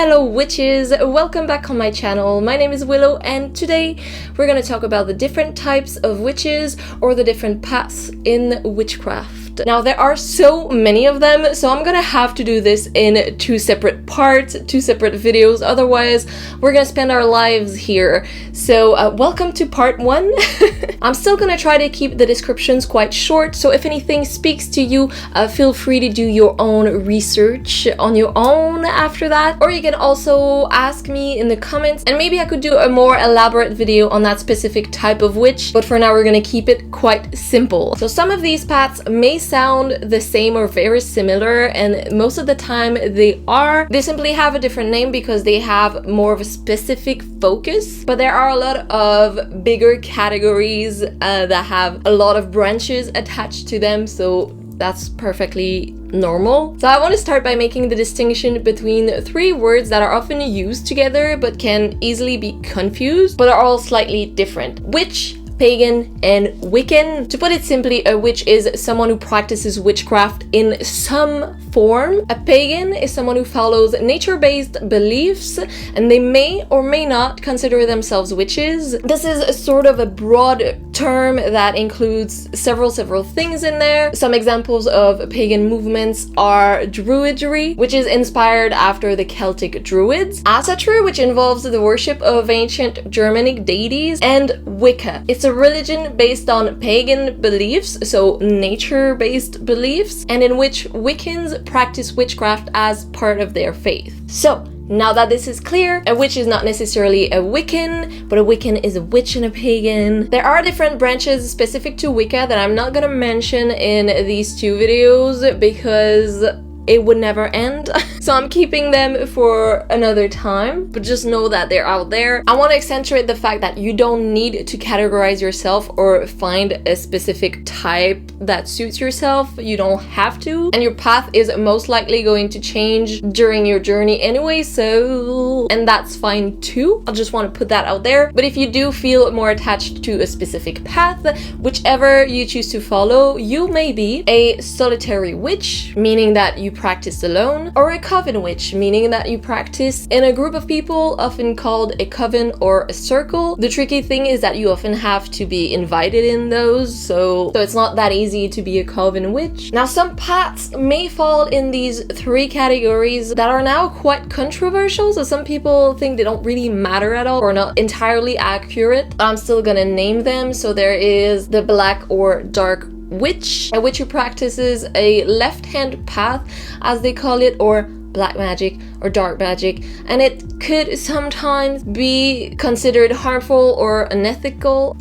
Hello witches, welcome back on my channel. My name is Willow and today we're going to talk about the different types of witches or the different paths in witchcraft. Now there are so many of them, so I'm gonna have to do this in two separate parts, two separate videos, otherwise we're gonna spend our lives here. So welcome to part 1. I'm still gonna try to keep the descriptions quite short, so if anything speaks to you, feel free to do your own research on your own after that, or you can also ask me in the comments and maybe I could do a more elaborate video on that specific type of witch, but for now we're gonna keep it quite simple. So some of these paths may sound the same or very similar, and most of the time they are. They simply have a different name because they have more of a specific focus, but there are a lot of bigger categories that have a lot of branches attached to them, so that's perfectly normal. So I want to start by making the distinction between three words that are often used together but can easily be confused, but are all slightly different: witch, pagan, and wiccan. To put it simply, a witch is someone who practices witchcraft in some form. A pagan is someone who follows nature-based beliefs, and they may or may not consider themselves witches. This is a sort of a broad term that includes several things in there. Some examples of pagan movements are druidry, which is inspired after the Celtic druids, Esoteric, which involves the worship of ancient Germanic deities, and Wicca. It's a religion based on pagan beliefs, so nature-based beliefs, and in which Wiccans practice witchcraft as part of their faith. So now that this is clear, a witch is not necessarily a Wiccan, but a Wiccan is a witch and a pagan. There are different branches specific to Wicca that I'm not gonna mention in these two videos because it would never end. So I'm keeping them for another time, but just know that they're out there. I want to accentuate the fact that you don't need to categorize yourself or find a specific type that suits yourself. You don't have to, and your path is most likely going to change during your journey anyway, and that's fine too. I just want to put that out there. But if you do feel more attached to a specific path, whichever you choose to follow, you may be a solitary witch, meaning that you practice alone, or a coven witch, meaning that you practice in a group of people, often called a coven or a circle. The tricky thing is that you often have to be invited in those, so it's not that easy to be a coven witch. Now some paths may fall in these three categories that are now quite controversial, so some people think they don't really matter at all or not entirely accurate. I'm still gonna name them. So there is the black or dark witch, a witch who practices a left-hand path, as they call it, or black magic or dark magic, and it could sometimes be considered harmful or unethical.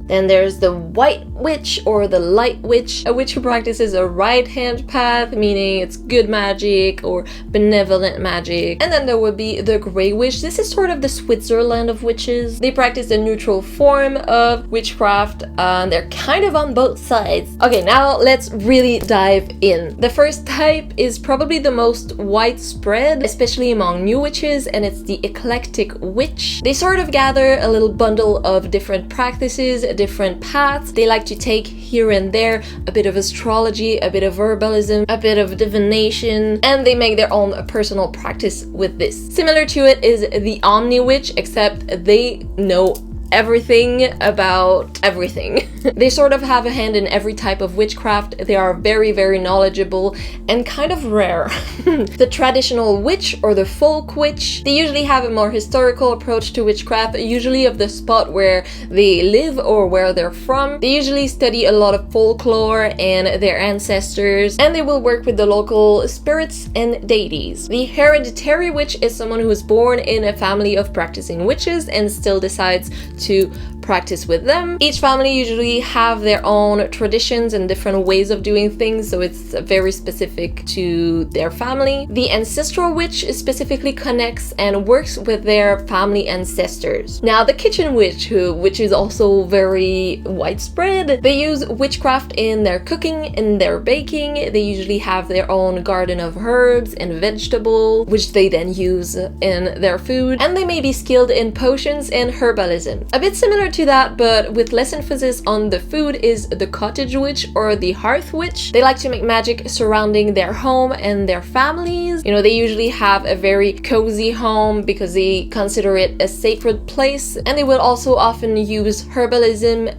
Then there's the white witch or the light witch, a witch who practices a right-hand path, meaning it's good magic or benevolent magic. And then there would be the gray witch. This is sort of the Switzerland of witches. They practice a neutral form of witchcraft, and they're kind of on both sides. Okay, now let's really dive in. The first type is probably the most widespread, especially among new witches, and it's the eclectic witch. They sort of gather a little bundle of different practices, different paths. They like to take here and there a bit of astrology, a bit of herbalism, a bit of divination, and they make their own personal practice with this. Similar to it is the omni witch, except they know everything about everything. They sort of have a hand in every type of witchcraft. They are very knowledgeable and kind of rare. The traditional witch or the folk witch, they usually have a more historical approach to witchcraft, usually of the spot where they live or where they're from. They usually study a lot of folklore and their ancestors, and they will work with the local spirits and deities. The hereditary witch is someone who is born in a family of practicing witches and still decides to practice with them. Each family usually have their own traditions and different ways of doing things, so it's very specific to their family. The ancestral witch specifically connects and works with their family ancestors. Now the kitchen witch, which is also very widespread, they use witchcraft in their cooking and their baking. They usually have their own garden of herbs and vegetables, which they then use in their food, and they may be skilled in potions and herbalism. A bit similar to to that, but with less emphasis on the food, is the cottage witch or the hearth witch. They like to make magic surrounding their home and their families. You know, they usually have a very cozy home because they consider it a sacred place, and they will also often use herbalism,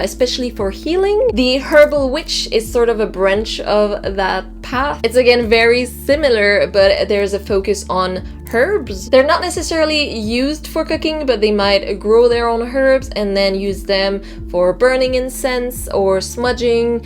especially for healing. The herbal witch is sort of a branch of that path. It's again very similar, but there's a focus on herbs. They're not necessarily used for cooking, but they might grow their own herbs and then use them for burning incense or smudging,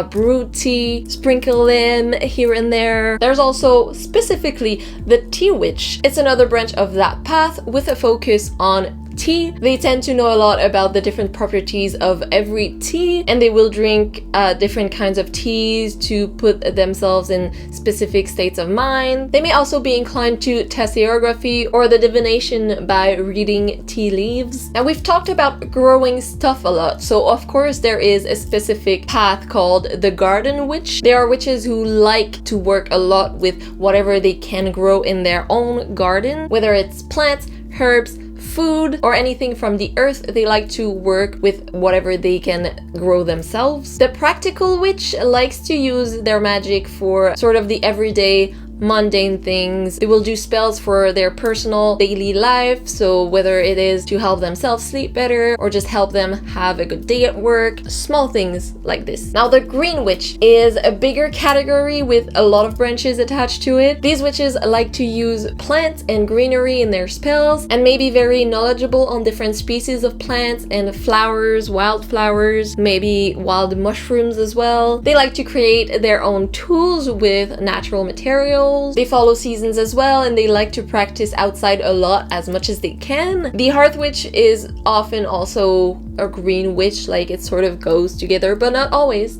brew tea, sprinkle them here and there. There's also specifically the tea witch. It's another branch of that path with a focus on tea. They tend to know a lot about the different properties of every tea, and they will drink different kinds of teas to put themselves in specific states of mind. They may also be inclined to tasseography or the divination by reading tea leaves. And we've talked about growing stuff a lot, so of course there is a specific path called the garden witch. They are witches who like to work a lot with whatever they can grow in their own garden, whether it's plants, herbs, food, or anything from the earth. They like to work with whatever they can grow themselves. The practical witch likes to use their magic for sort of the everyday mundane things. They will do spells for their personal daily life, so whether it is to help themselves sleep better or just help them have a good day at work, small things like this. Now the green witch is a bigger category with a lot of branches attached to it. These witches like to use plants and greenery in their spells and may be very knowledgeable on different species of plants and flowers, wildflowers, maybe wild mushrooms as well. They like to create their own tools with natural materials. They follow seasons as well, and they like to practice outside a lot as much as they can. The hearth witch is often also a green witch, like it sort of goes together, but not always.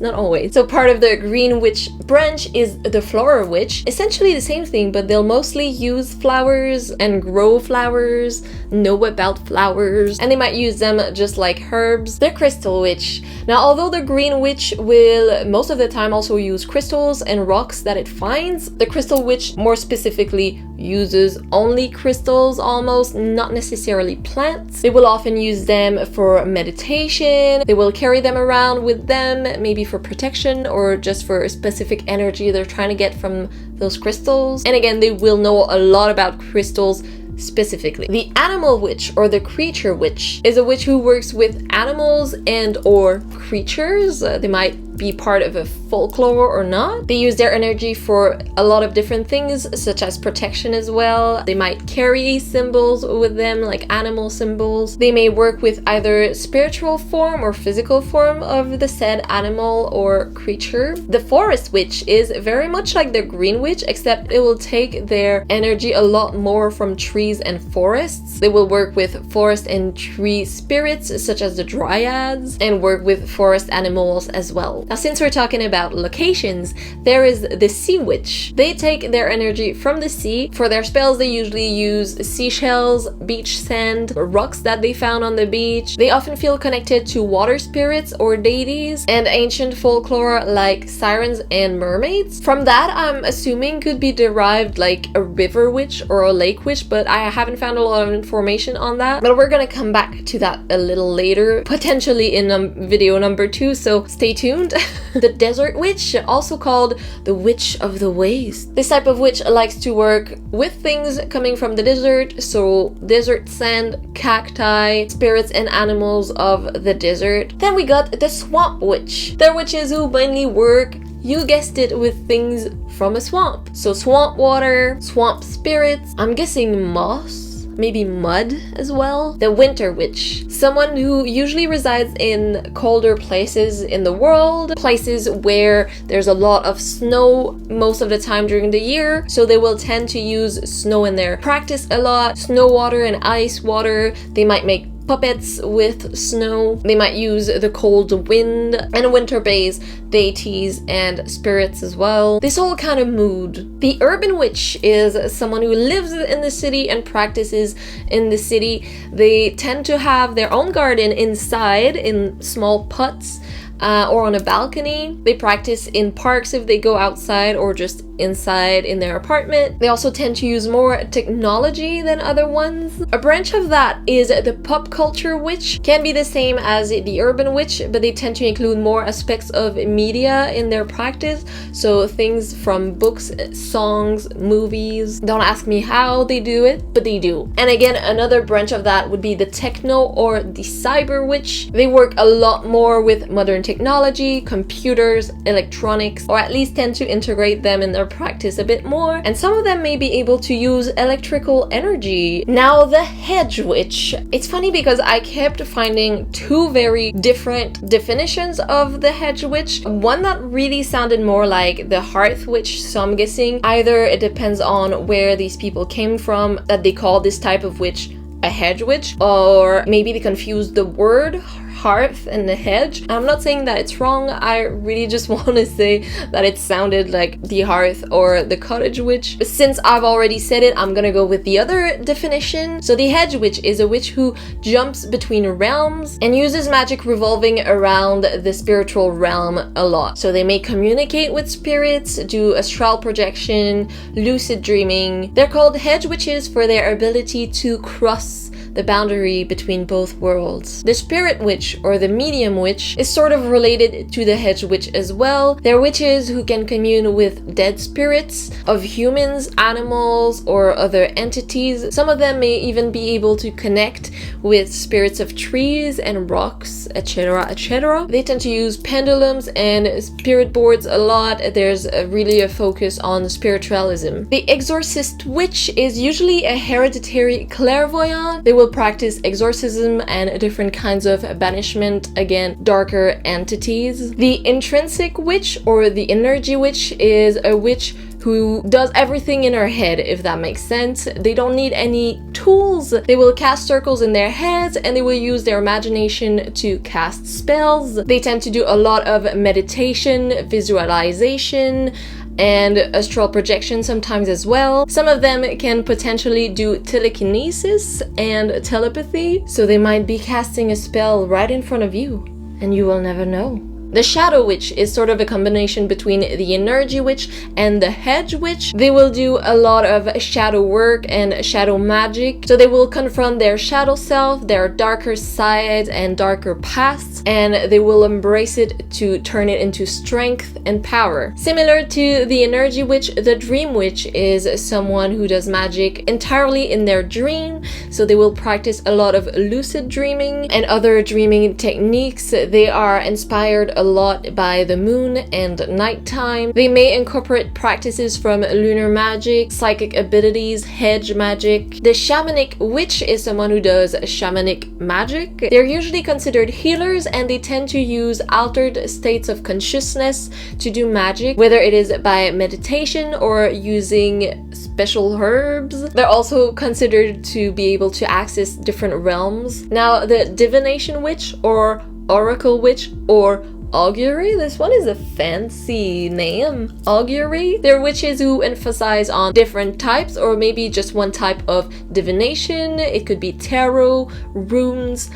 So part of the green witch branch is the floral witch. Essentially the same thing, but they'll mostly use flowers and grow flowers, know about flowers, and they might use them just like herbs. The crystal witch. Now, although the green witch will most of the time also use crystals and rocks that it finds, the crystal witch more specifically uses only crystals almost, not necessarily plants. They will often use them for meditation. They will carry them around with them, maybe for protection or just for a specific energy they're trying to get from those crystals. And again, they will know a lot about crystals specifically. The animal witch or the creature witch is a witch who works with animals and or creatures. They might be part of a folklore or not. They use their energy for a lot of different things, such as protection as well. They might carry symbols with them, like animal symbols. They may work with either spiritual form or physical form of the said animal or creature. The forest witch is very much like the green witch, except it will take their energy a lot more from trees and forests. They will work with forest and tree spirits, such as the dryads, and work with forest animals as well. Now, since we're talking about locations, there is the sea witch. They take their energy from the sea. For their spells, they usually use seashells, beach sand, rocks that they found on the beach. They often feel connected to water spirits or deities and ancient folklore like sirens and mermaids. From that, I'm assuming could be derived like a river witch or a lake witch, but I haven't found a lot of information on that. But we're gonna come back to that a little later, potentially in video number 2, so stay tuned. The desert witch, also called the witch of the waste. This type of witch likes to work with things coming from the desert, so desert sand, cacti, spirits and animals of the desert. Then we got the swamp witch. They're witches who mainly work, you guessed it, with things from a swamp. So swamp water, swamp spirits, I'm guessing moss, maybe mud as well. The winter witch, someone who usually resides in colder places in the world, places where there's a lot of snow most of the time during the year, so they will tend to use snow in their practice a lot. Snow water and ice water. They might make puppets with snow. They might use the cold wind and winter base, deities and spirits as well. This whole kind of mood. The urban witch is someone who lives in the city and practices in the city. They tend to have their own garden inside in small pots. or on a balcony. They practice in parks if they go outside, or just inside in their apartment. They also tend to use more technology than other ones. A branch of that is the pop culture witch. Can be the same as the urban witch, but they tend to include more aspects of media in their practice. So things from books, songs, movies. Don't ask me how they do it, but they do. And again, another branch of that would be the techno or the cyber witch. They work a lot more with modern technology, computers, electronics, or at least tend to integrate them in their practice a bit more. And some of them may be able to use electrical energy. Now, the hedge witch. It's funny because I kept finding two very different definitions of the hedge witch. One that really sounded more like the hearth witch, so I'm guessing either it depends on where these people came from that they call this type of witch a hedge witch, or maybe they confused the word hearth and the hedge. I'm not saying that it's wrong, I really just want to say that it sounded like the hearth or the cottage witch. But since I've already said it, I'm gonna go with the other definition. So the hedge witch is a witch who jumps between realms and uses magic revolving around the spiritual realm a lot. So they may communicate with spirits, do astral projection, lucid dreaming. They're called hedge witches for their ability to cross the boundary between both worlds. The spirit witch or the medium witch is sort of related to the hedge witch as well. They're witches who can commune with dead spirits of humans, animals, or other entities. Some of them may even be able to connect with spirits of trees and rocks, etc., etc. They tend to use pendulums and spirit boards a lot. There's really a focus on spiritualism. The exorcist witch is usually a hereditary clairvoyant. They will practice exorcism and different kinds of banishment, again, darker entities. The intrinsic witch or the energy witch is a witch who does everything in her head, if that makes sense. They don't need any tools. They will cast circles in their heads and they will use their imagination to cast spells. They tend to do a lot of meditation, visualization, and astral projection sometimes as well. Some of them can potentially do telekinesis and telepathy, so they might be casting a spell right in front of you and you will never know. The shadow witch is sort of a combination between the energy witch and the hedge witch. They will do a lot of shadow work and shadow magic. So they will confront their shadow self, their darker sides and darker pasts, and they will embrace it to turn it into strength and power. Similar to the energy witch, the dream witch is someone who does magic entirely in their dream. So they will practice a lot of lucid dreaming and other dreaming techniques. They are inspired a lot by the moon and nighttime. They may incorporate practices from lunar magic, psychic abilities, hedge magic. The shamanic witch is someone who does shamanic magic. They're usually considered healers and they tend to use altered states of consciousness to do magic, whether it is by meditation or using special herbs. They're also considered to be able to access different realms. Now, the divination witch or oracle witch or augury. This one is a fancy name. Augury. They're witches who emphasize on different types or maybe just one type of divination. It could be tarot, runes,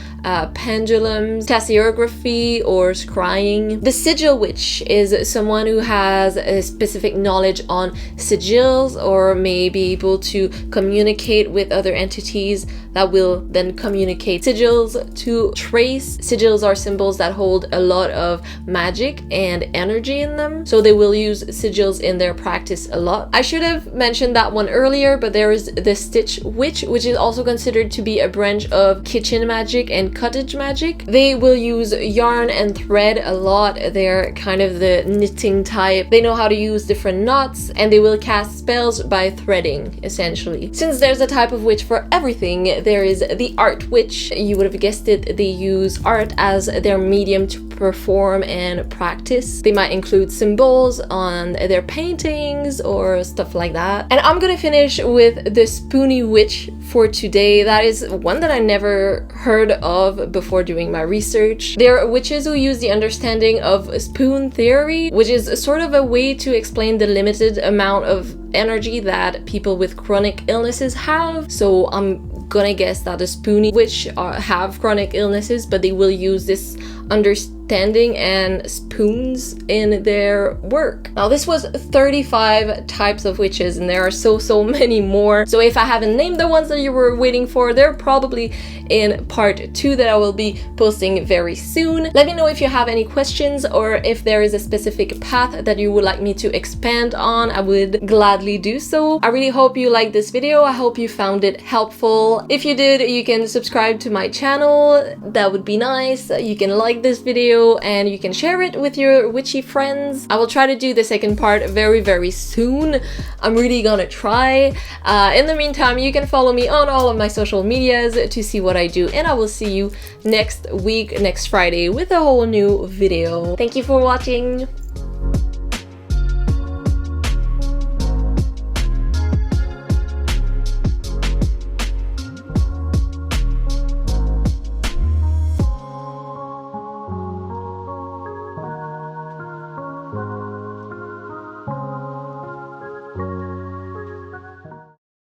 pendulums, tasseography, or scrying. The sigil witch is someone who has a specific knowledge on sigils or may be able to communicate with other entities that will then communicate sigils to trace. Sigils are symbols that hold a lot of magic and energy in them, so they will use sigils in their practice a lot. I should have mentioned that one earlier, but there is the stitch witch, which is also considered to be a branch of kitchen magic and cottage magic. They will use yarn and thread a lot. They're kind of the knitting type. They know how to use different knots and they will cast spells by threading, essentially. Since there's a type of witch for everything, there is the art witch. You would have guessed it, they use art as their medium to perform and practice. They might include symbols on their paintings or stuff like that. And I'm gonna finish with the spoony witch for today. That is one that I never heard of before doing my research. They're witches who use the understanding of spoon theory, which is sort of a way to explain the limited amount of energy that people with chronic illnesses have. So I'm gonna guess that the spoony witch have chronic illnesses, but they will use this understanding and spoons in their work. Now this was 35 types of witches, and there are so many more. So if I haven't named the ones that you were waiting for, they're probably in part 2 that I will be posting very soon. Let me know if you have any questions or if there is a specific path that you would like me to expand on. I would gladly do so. I really hope you liked this video. I hope you found it helpful. If you did, you can subscribe to my channel. That would be nice. You can like this video and you can share it with your witchy friends. I will try to do the second part very soon. I'm really gonna try. In the meantime, you can follow me on all of my social medias to see what I do, and I will see you next week, next Friday, with a whole new video. Thank you for watching.